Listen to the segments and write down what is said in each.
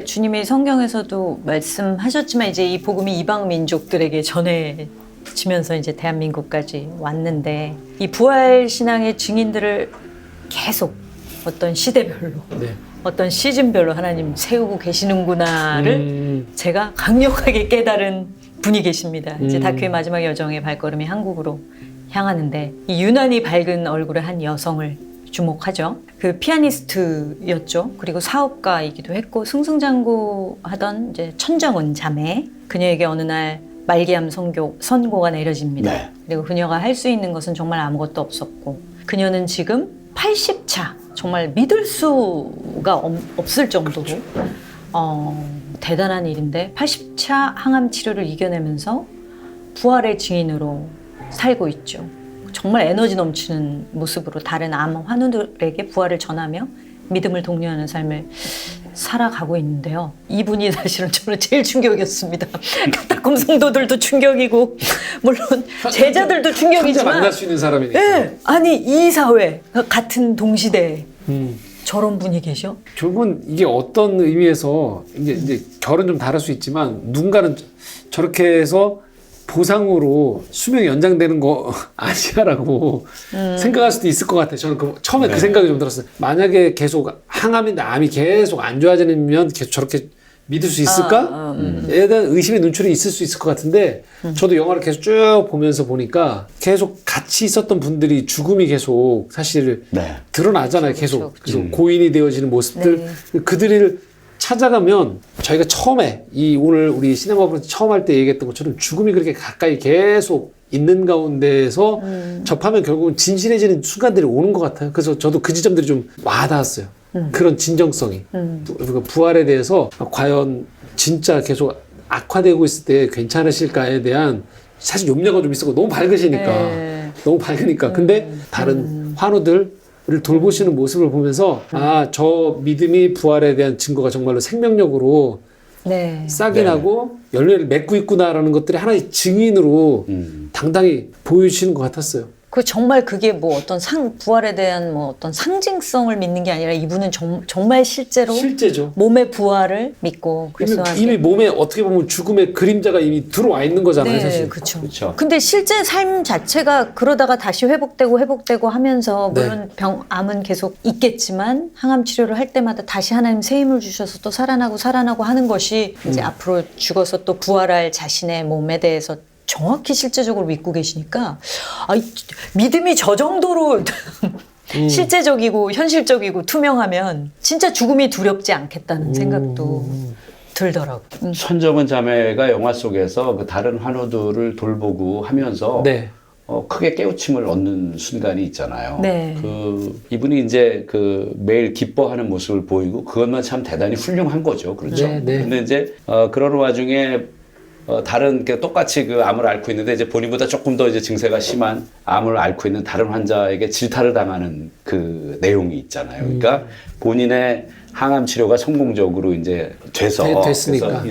주님이 성경에서도 말씀하셨지만 이제 이 복음이 이방 민족들에게 전해지면서 이제 대한민국까지 왔는데 이 부활 신앙의 증인들을 계속 어떤 시대별로 어떤 시즌별로 하나님 세우고 계시는구나를 제가 강력하게 깨달은 분이 계십니다. 이제 다큐의 마지막 여정의 발걸음이 한국으로 향하는데 이 유난히 밝은 얼굴의 한 여성을 주목하죠. 그 피아니스트였죠. 그리고 사업가이기도 했고 승승장구하던 이제 천정은 자매. 그녀에게 어느 날 말기암 선고가 내려집니다. 네. 그리고 그녀가 할 수 있는 것은 정말 아무것도 없었고 그녀는 지금 80차 정말 믿을 수가 없을 정도로 대단한 일인데 80차 항암 치료를 이겨내면서 부활의 증인으로 살고 있죠. 정말 에너지 넘치는 모습으로 다른 암 환우들에게 부활을 전하며 믿음을 독려하는 삶을 살아가고 있는데요. 이분이 사실은 저는 제일 충격이었습니다. 카타콤 성도들도 충격이고 물론 제자들도 충격이지만 만날 수 있는 사람이니까. 네, 아니 이 사회 같은 동시대에 저런 분이 계셔? 결국은 이게 어떤 의미에서 이제 결은 좀 다를 수 있지만 누군가는 저렇게 해서 보상으로 수명이 연장되는 거 아니야라고 생각할 수도 있을 것 같아요. 저는 처음에 그 생각이 좀 들었어요. 만약에 계속 항암인데 암이 계속 안 좋아지면 계속 저렇게 믿을 수 있을까? 에 대한 의심의 눈초리 있을 수 있을 것 같은데 저도 영화를 계속 쭉 보면서 보니까 계속 같이 있었던 분들이 죽음이 계속 사실 드러나잖아요. 계속 그렇죠. 고인이 되어지는 모습들 그들을 찾아가면 저희가 처음에 오늘 우리 시네마블 처음 할 때 얘기했던 것처럼 죽음이 그렇게 가까이 계속 있는 가운데서 접하면 결국은 진실해지는 순간들이 오는 것 같아요. 그래서 저도 그 지점들이 좀 와닿았어요. 그런 진정성이. 부활에 대해서 과연 진짜 계속 악화되고 있을 때 괜찮으실까에 대한 사실 염려가 좀 있었고 너무 밝으시니까. 너무 밝으니까. 근데 다른 환우들 를 돌보시는 모습을 보면서 저 믿음이 부활에 대한 증거가 정말로 생명력으로 싹이 나고 열매를 맺고 있구나라는 것들이 하나의 증인으로 당당히 보여주시는 것 같았어요. 그 정말 그게 뭐 어떤 부활에 대한 뭐 어떤 상징성을 믿는 게 아니라 이분은 정말 실제죠. 몸의 부활을 믿고 그리스도와 이미 몸에 어떻게 보면 죽음의 그림자가 이미 들어와 있는 거잖아요, 사실. 그렇죠. 근데 실제 삶 자체가 그러다가 다시 회복되고 하면서 물론 암은 계속 있겠지만 항암 치료를 할 때마다 다시 하나님 새 힘을 주셔서 또 살아나고 하는 것이 이제 앞으로 죽어서 또 부활할 자신의 몸에 대해서 정확히 실제적으로 믿고 계시니까 믿음이 저 정도로 실제적이고 현실적이고 투명하면 진짜 죽음이 두렵지 않겠다는 생각도 들더라고요. 천정은 자매가 영화 속에서 그 다른 환우들을 돌보고 하면서 크게 깨우침을 얻는 순간이 있잖아요. 이분이 이제 매일 기뻐하는 모습을 보이고 그것만 참 대단히 훌륭한 거죠. 그렇죠. 근데 이제 그런 와중에 다른 똑같이 암을 앓고 있는데 이제 본인보다 조금 더 이제 증세가 심한 암을 앓고 있는 다른 환자에게 질타를 당하는 그 내용이 있잖아요. 그러니까 본인의 항암 치료가 성공적으로 이제 됐으니까. 그래서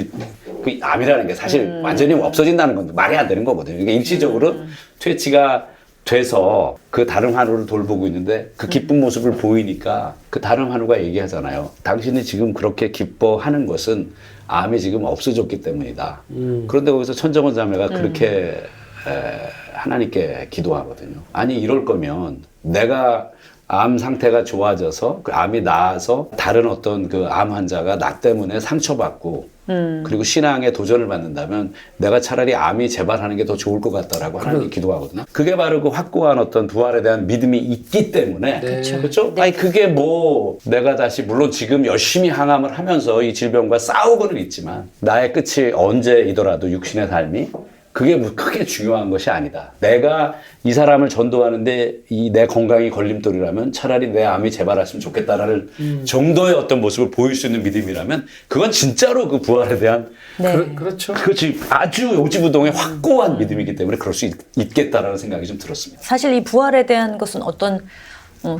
그 암이라는 게 사실 완전히 없어진다는 건 말이 안 되는 거거든요. 이게 일시적으로 퇴치가 돼서 그 다른 환우를 돌보고 있는데 그 기쁜 모습을 보이니까 그 다른 환우가 얘기하잖아요. 당신이 지금 그렇게 기뻐하는 것은 암이 지금 없어졌기 때문이다. 그런데 거기서 천정원 자매가 그렇게 하나님께 기도하거든요. 아니 이럴 거면 내가 암 상태가 좋아져서 그 암이 나아서 다른 어떤 그 암 환자가 나 때문에 상처받고 그리고 신앙에 도전을 받는다면 내가 차라리 암이 재발하는 게 더 좋을 것 같다라고 하나님 기도하거든요. 그게 바로 그 확고한 어떤 부활에 대한 믿음이 있기 때문에 그렇죠? 아니 그게 뭐 내가 다시 물론 지금 열심히 항암을 하면서 이 질병과 싸우고는 있지만 나의 끝이 언제이더라도 육신의 삶이 그게 크게 중요한 것이 아니다. 내가 이 사람을 전도하는데 내 건강이 걸림돌이라면 차라리 내 암이 재발했으면 좋겠다라는 정도의 어떤 모습을 보일 수 있는 믿음이라면 그건 진짜로 그 부활에 대한 그렇죠. 그렇지 아주 요지부동의 확고한 믿음이기 때문에 그럴 수 있겠다라는 생각이 좀 들었습니다. 사실 이 부활에 대한 것은 어떤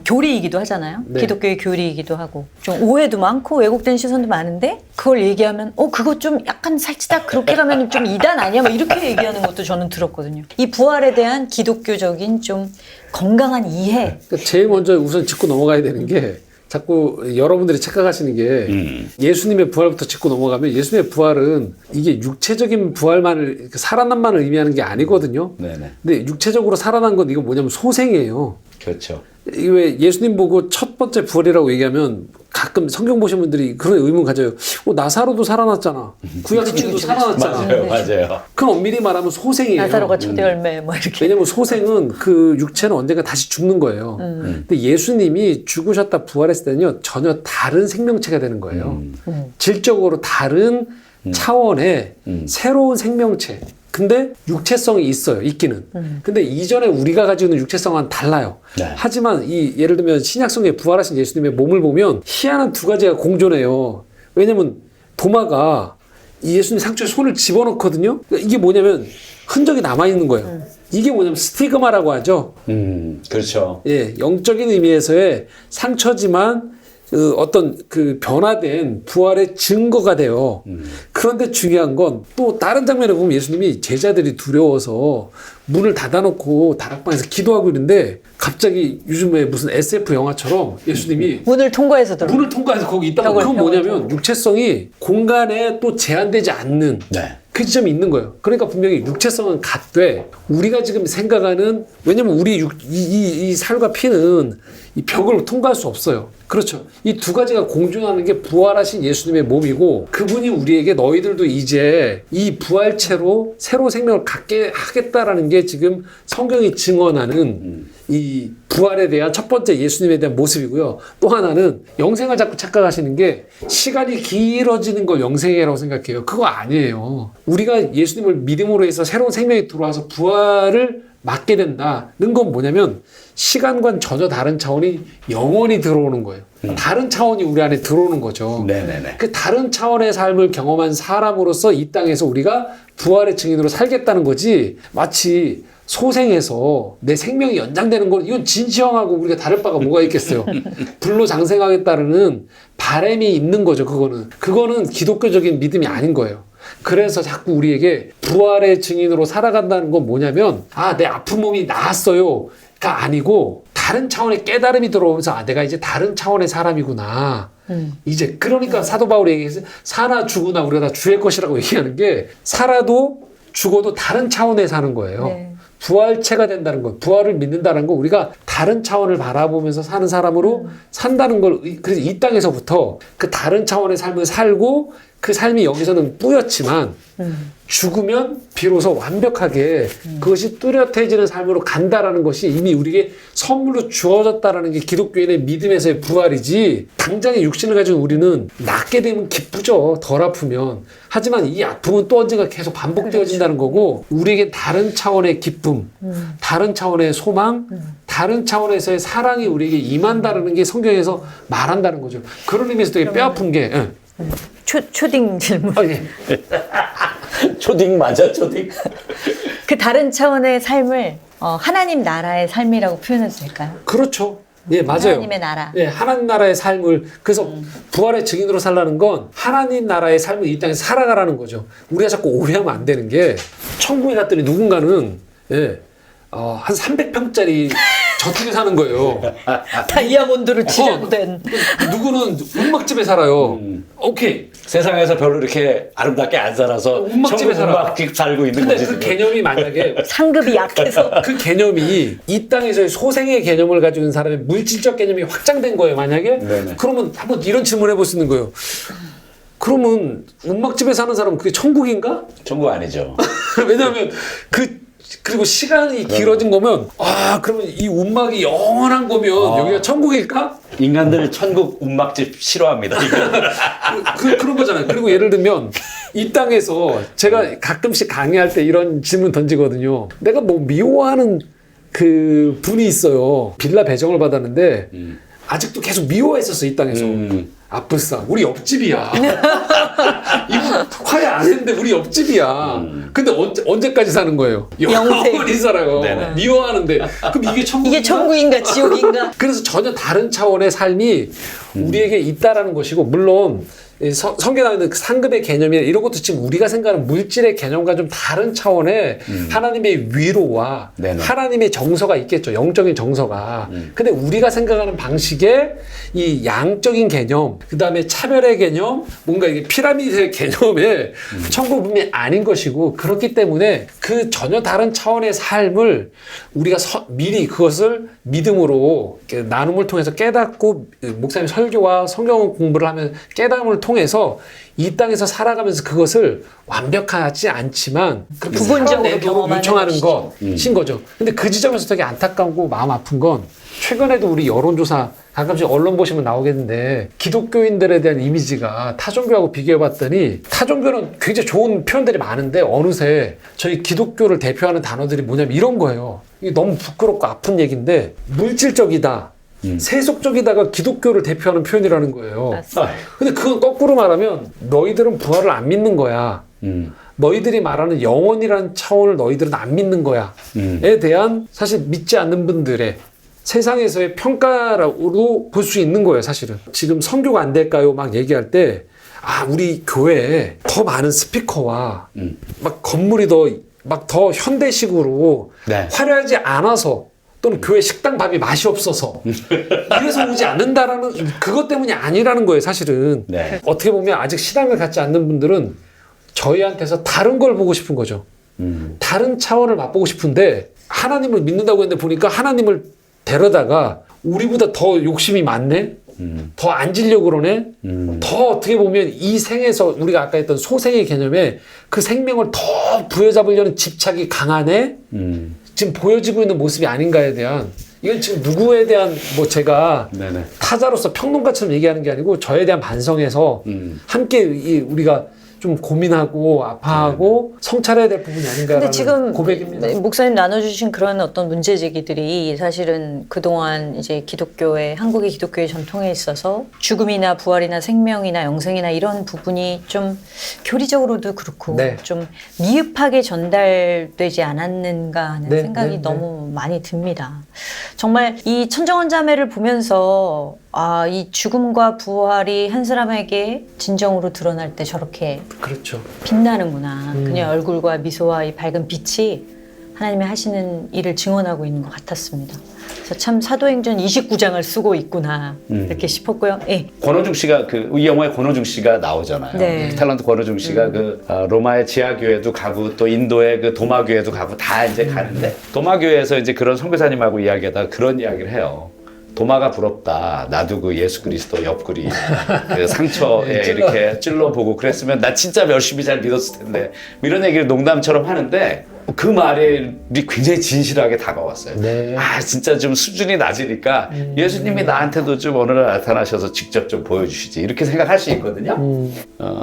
교리이기도 하잖아요. 기독교의 교리이기도 하고 좀 오해도 많고 왜곡된 시선도 많은데 그걸 얘기하면 그거 좀 약간 살짝 그렇게 가면 좀 이단 아니야? 막 이렇게 얘기하는 것도 저는 들었거든요. 이 부활에 대한 기독교적인 좀 건강한 이해. 그러니까 제일 먼저 우선 짚고 넘어가야 되는 게 자꾸 여러분들이 착각하시는 게 예수님의 부활부터 짚고 넘어가면 예수님의 부활은 이게 육체적인 부활만을 살아남만을 의미하는 게 아니거든요. 네네. 근데 육체적으로 살아난 건 이거 뭐냐면 소생이에요. 그렇죠. 이게 왜 예수님 보고 첫 번째 부활이라고 얘기하면 가끔 성경 보신 분들이 그런 의문 가져요. 나사로도 살아났잖아. 구약시대도 살아났잖아. 맞아요, 맞아요. 그럼 엄밀히 말하면 소생이에요. 나사로가 초대 열매 뭐 이렇게. 왜냐면 소생은 그 육체는 언젠가 다시 죽는 거예요. 근데 예수님이 죽으셨다 부활했을 때는요 전혀 다른 생명체가 되는 거예요. 질적으로 다른 차원의 새로운 생명체. 근데 육체성이 있어요. 있기는. 근데 이전에 우리가 가지고 있는 육체성과는 달라요. 네. 하지만 예를 들면 신약성에 부활하신 예수님의 몸을 보면 희한한 두 가지가 공존해요. 왜냐면 도마가 이 예수님 상처에 손을 집어넣거든요. 그러니까 이게 뭐냐면 흔적이 남아있는 거예요. 이게 뭐냐면 스티그마라고 하죠. 그렇죠. 예, 영적인 의미에서의 상처지만 어떤 그 변화된 부활의 증거가 돼요. 그런데 중요한 건 또 다른 장면에 보면 예수님이 제자들이 두려워서 문을 닫아놓고 다락방에서 기도하고 있는데 갑자기 요즘에 무슨 SF 영화처럼 예수님이 문을 통과해서 들어. 문을 통과해서 거기 있다고. 그건 뭐냐면 육체성이 공간에 또 제한되지 않는 네. 그 지점이 있는 거예요. 그러니까 분명히 육체성은 같되 우리가 지금 생각하는 왜냐면 우리 이 살과 피는 이 벽을 통과할 수 없어요. 그렇죠. 이 두 가지가 공존하는 게 부활하신 예수님의 몸이고 그분이 우리에게 너희들도 이제 이 부활체로 새로 생명을 갖게 하겠다라는 게 지금 성경이 증언하는 이 부활에 대한 첫 번째 예수님에 대한 모습이고요. 또 하나는 영생을 자꾸 착각하시는 게 시간이 길어지는 걸 영생이라고 생각해요. 그거 아니에요. 우리가 예수님을 믿음으로 해서 새로운 생명이 들어와서 부활을 맞게 된다는 건 뭐냐면 시간과는 전혀 다른 차원이 영원히 들어오는 거예요. 다른 차원이 우리 안에 들어오는 거죠. 네네네. 그 다른 차원의 삶을 경험한 사람으로서 이 땅에서 우리가 부활의 증인으로 살겠다는 거지 거지 소생해서 내 생명이 연장되는 건 이건 진시황하고 우리가 다를 바가 뭐가 있겠어요. 불로 장생하겠다는 바람이 있는 거죠. 그거는 기독교적인 믿음이 아닌 거예요. 그래서 자꾸 우리에게 부활의 증인으로 살아간다는 건 뭐냐면 내 아픈 몸이 나았어요가 아니고 다른 차원의 깨달음이 들어오면서 내가 이제 다른 차원의 사람이구나. 이제 그러니까 사도 바울이 얘기해서 사나 죽으나 우리가 다 주의 것이라고 얘기하는 게 살아도 죽어도 다른 차원에 사는 거예요. 네. 부활체가 된다는 것, 부활을 믿는다는 건 우리가 다른 차원을 바라보면서 사는 사람으로 산다는 걸, 그래서 이 땅에서부터 그 다른 차원의 삶을 살고 그 삶이 여기서는 뿌옇지만 죽으면 비로소 완벽하게 그것이 뚜렷해지는 삶으로 간다라는 것이 이미 우리에게 선물로 주어졌다라는 게 기독교인의 믿음에서의 부활이지 당장의 육신을 가진 우리는 낫게 되면 기쁘죠. 덜 아프면. 하지만 이 아픔은 또 언젠가 계속 반복되어진다는 거고 우리에게 다른 차원의 기쁨, 다른 차원의 소망, 다른 차원에서의 사랑이 우리에게 임한다는 게 성경에서 말한다는 거죠. 그런 의미에서 되게 뼈아픈 게 초딩 질문. 예. 초딩 맞아, 초딩? 그 다른 차원의 삶을 하나님 나라의 삶이라고 표현해도 될까요? 그렇죠. 예, 맞아요. 하나님의 나라. 예, 하나님 나라의 삶을 그래서 부활의 증인으로 살라는 건 하나님 나라의 삶을 이 땅에 살아가라는 거죠. 우리가 자꾸 오해하면 안 되는 게 천국에 갔더니 누군가는 한 300평짜리 저택에 사는 거예요. 다이아몬드로 치장된. 누구는 움막집에 살아요. 오케이. 세상에서 별로 이렇게 아름답게 안 살아서 움막집에 살아. 움막집 살고 있는 근데 거지. 그 지금. 개념이 만약에 상급이 약해서. 그 개념이 이 땅에서의 소생의 개념을 가지고 있는 사람의 물질적 개념이 확장된 거예요, 만약에? 네네. 그러면 한번 이런 질문을 해볼 수 있는 거예요. 그러면 움막집에 사는 사람은 그게 천국인가? 천국 아니죠. 왜냐하면 그리고 시간이 길어진 거면 그러면 이 움막이 영원한 거면 여기가 천국일까? 인간들 천국 움막집 싫어합니다. 그런 거잖아요. 그리고 예를 들면 이 땅에서 제가 가끔씩 강의할 때 이런 질문 던지거든요. 내가 뭐 미워하는 그 분이 있어요. 빌라 배정을 받았는데 아직도 계속 미워했었어 이 땅에서. 아뿔싸 우리 옆집이야. 이분 화해 안 했는데 우리 옆집이야. 근데 언제까지 사는 거예요? 영원히 살아요. 네네. 미워하는데. 그럼 이게 천국인가? 이게 천국인가 지옥인가? 그래서 전혀 다른 차원의 삶이 우리에게 있다라는 것이고, 물론 성경에 나오는 상급의 개념이나 이런 것도 지금 우리가 생각하는 물질의 개념과 좀 다른 차원의 하나님의 위로와 네네. 하나님의 정서가 있겠죠. 영적인 정서가. 근데 우리가 생각하는 방식의 이 양적인 개념, 그 다음에 차별의 개념, 뭔가 이게 피라미드의 개념의 천국분이 아닌 것이고, 그렇기 때문에 그 전혀 다른 차원의 삶을 우리가 미리 그것을 믿음으로 나눔을 통해서 깨닫고, 목사님 설교와 성경 공부를 하면 깨달음을 통해서 이 땅에서 살아가면서 그것을 완벽하지 않지만 그렇게 부분적으로 경험하는 요청하는 것인 거죠. 근데 그 지점에서 되게 안타깝고 마음 아픈 건, 최근에도 우리 여론조사 가끔씩 언론 보시면 나오겠는데, 기독교인들에 대한 이미지가 타종교하고 비교해봤더니 타종교는 굉장히 좋은 표현들이 많은데 어느새 저희 기독교를 대표하는 단어들이 뭐냐면 이런 거예요. 이게 너무 부끄럽고 아픈 얘기인데, 물질적이다, 세속적이다가 기독교를 대표하는 표현이라는 거예요. 맞습니다. 근데 그건 거꾸로 말하면 너희들은 부활을 안 믿는 거야. 너희들이 말하는 영원이라는 차원을 너희들은 안 믿는 거야. 에 대한 사실 믿지 않는 분들의 세상에서의 평가로 볼 수 있는 거예요, 사실은. 지금 선교가 안 될까요? 막 얘기할 때, 우리 교회에 더 많은 스피커와 막 건물이 더 현대식으로 네. 화려하지 않아서, 또는 교회 식당 밥이 맛이 없어서 이래서 오지 않는다라는, 그것 때문이 아니라는 거예요, 사실은. 네. 어떻게 보면 아직 신앙을 갖지 않는 분들은 저희한테서 다른 걸 보고 싶은 거죠. 다른 차원을 맛보고 싶은데, 하나님을 믿는다고 했는데 보니까 하나님을 데려다가 우리보다 더 욕심이 많네? 더 앉으려고 그러네? 더 어떻게 보면 이 생에서 우리가 아까 했던 소생의 개념에 그 생명을 더 부여잡으려는 집착이 강하네? 지금 보여지고 있는 모습이 아닌가에 대한, 이건 지금 누구에 대한 제가 네네. 타자로서 평론가처럼 얘기하는 게 아니고 저에 대한 반성에서 함께 우리가 좀 고민하고 아파하고 성찰해야 될 부분이 아닌가라는 근데 지금 고백입니다. 목사님 나눠주신 그런 어떤 문제 제기들이 사실은 그동안 이제 한국의 기독교의 전통에 있어서 죽음이나 부활이나 생명이나 영생이나 이런 부분이 좀 교리적으로도 그렇고 네. 좀 미흡하게 전달되지 않았는가 하는 네, 생각이 네, 너무 많이 듭니다. 정말 이 천정원 자매를 보면서 이 죽음과 부활이 한 사람에게 진정으로 드러날 때 저렇게 그렇죠. 빛나는구나. 그녀의 얼굴과 미소와 이 밝은 빛이 하나님이 하시는 일을 증언하고 있는 것 같았습니다. 그래서 참 사도행전 29장을 쓰고 있구나 이렇게 싶었고요. 예. 권호중 씨가 이 영화에 권호중 씨가 나오잖아요. 네. 탤런트 권호중 씨가 로마의 지하교회도 가고 또 인도의 도마교회도 가고 다 이제 가는데, 도마교회에서 이제 그런 선교사님하고 이야기하다가 그런 이야기를 해요. 도마가 부럽다. 나도 예수 그리스도 옆구리 상처에 이렇게 찔러보고 그랬으면 나 진짜 열심히 잘 믿었을 텐데, 이런 얘기를 농담처럼 하는데 그 말이 굉장히 진실하게 다가왔어요. 네. 진짜 좀 수준이 낮으니까 예수님이 나한테도 좀 어느 날 나타나셔서 직접 좀 보여주시지, 이렇게 생각할 수 있거든요.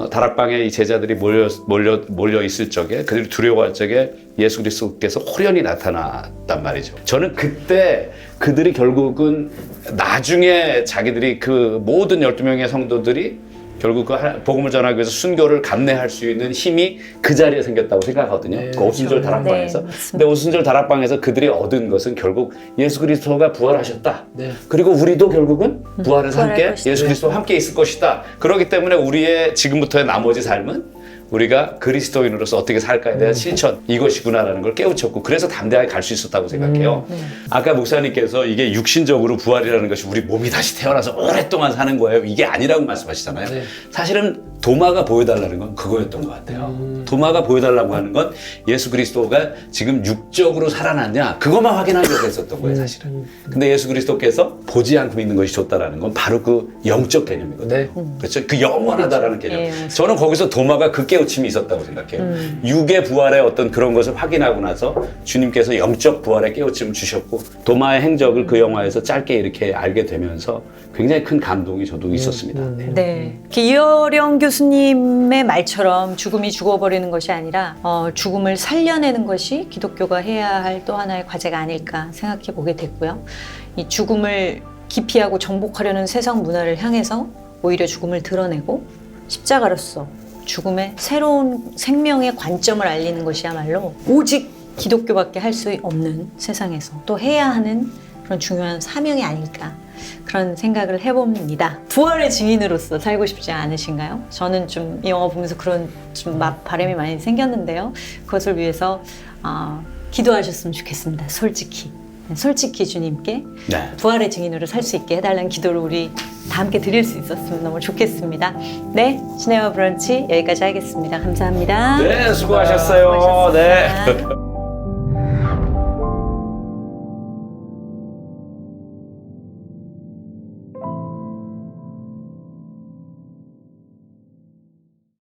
다락방에 이 제자들이 몰려 있을 적에, 그들이 두려워할 적에 예수 그리스도께서 호련히 나타났단 말이죠. 저는 그때 그들이 결국은 나중에 자기들이 그 모든 12명의 성도들이 결국 복음을 전하기 위해서 순교를 감내할 수 있는 힘이 그 자리에 생겼다고 생각하거든요. 네, 그 오순절 다락방에서. 네, 근데 오순절 다락방에서 그들이 얻은 것은 결국 예수 그리스도가 부활하셨다. 네. 그리고 우리도 결국은 부활해서 부활할 함께 것이다. 예수 그리스도와 함께 있을 것이다. 그렇기 때문에 우리의 지금부터의 나머지 삶은 우리가 그리스도인으로서 어떻게 살까에 대한 실천, 이것이구나라는 걸 깨우쳤고, 그래서 담대하게 갈 수 있었다고 생각해요. 아까 목사님께서 이게 육신적으로 부활이라는 것이 우리 몸이 다시 태어나서 오랫동안 사는 거예요, 이게 아니라고 말씀하시잖아요. 네. 사실은 도마가 보여달라는 건 그거였던 것 같아요. 도마가 보여달라고 하는 건 예수 그리스도가 지금 육적으로 살아났냐, 그것만 확인하려고 했었던 거예요, 사실은. 근데 예수 그리스도께서 보지 않고 믿는 것이 좋다라는 건 바로 그 영적 개념이거든요. 네. 그렇죠? 그 영원하다라는 개념. 예, 저는 거기서 도마가 그 깨우침이 있었다고 생각해요. 육의 부활의 어떤 그런 것을 확인하고 나서 주님께서 영적 부활의 깨우침을 주셨고, 도마의 행적을 그 영화에서 짧게 이렇게 알게 되면서 굉장히 큰 감동이 저도 있었습니다. 네. 네. 이어령 교수님의 말처럼 죽음이 죽어버리는 것이 아니라 죽음을 살려내는 것이 기독교가 해야 할 또 하나의 과제가 아닐까 생각해 보게 됐고요. 이 죽음을 기피하고 정복하려는 세상 문화를 향해서 오히려 죽음을 드러내고 십자가로서 죽음의 새로운 생명의 관점을 알리는 것이야말로 오직 기독교밖에 할 수 없는 세상에서 또 해야 하는 그런 중요한 사명이 아닐까 그런 생각을 해봅니다. 부활의 증인으로서 살고 싶지 않으신가요? 저는 좀 이 영화 보면서 그런 좀 바람이 많이 생겼는데요. 그것을 위해서 기도하셨으면 좋겠습니다. 솔직히 주님께 네. 부활의 증인으로 살 수 있게 해달라는 기도를 우리 다 함께 드릴 수 있었으면 너무 좋겠습니다. 네, 시네마 브런치 여기까지 하겠습니다. 감사합니다. 네, 수고하셨어요. 수고하셨습니다. 네.